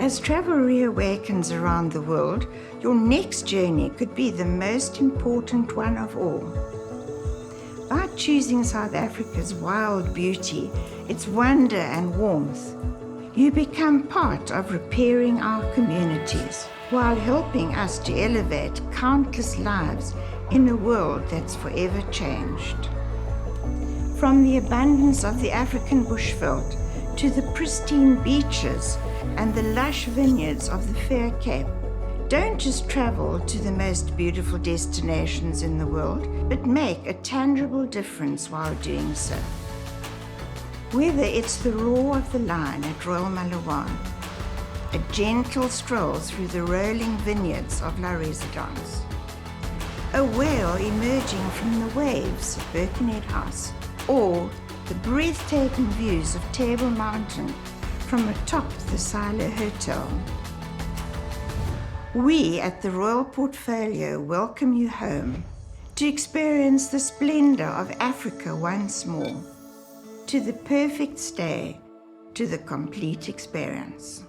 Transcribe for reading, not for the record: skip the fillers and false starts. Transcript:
As travel reawakens around the world, your next journey could be the most important one of all. By choosing South Africa's wild beauty, its wonder and warmth, you become part of repairing our communities while helping us to elevate countless lives in a world that's forever changed. From the abundance of the African bushveld to the pristine beaches and the lush vineyards of the Fair Cape, don't just travel to the most beautiful destinations in the world, but make a tangible difference while doing so. Whether it's the roar of the lion at Royal Malawan, a gentle stroll through the rolling vineyards of La Residence, a whale emerging from the waves at Birkenhead House, or the breathtaking views of Table Mountain from atop the Silo Hotel. We at the Royal Portfolio welcome you home to experience the splendor of Africa once more, to the perfect stay, to the complete experience.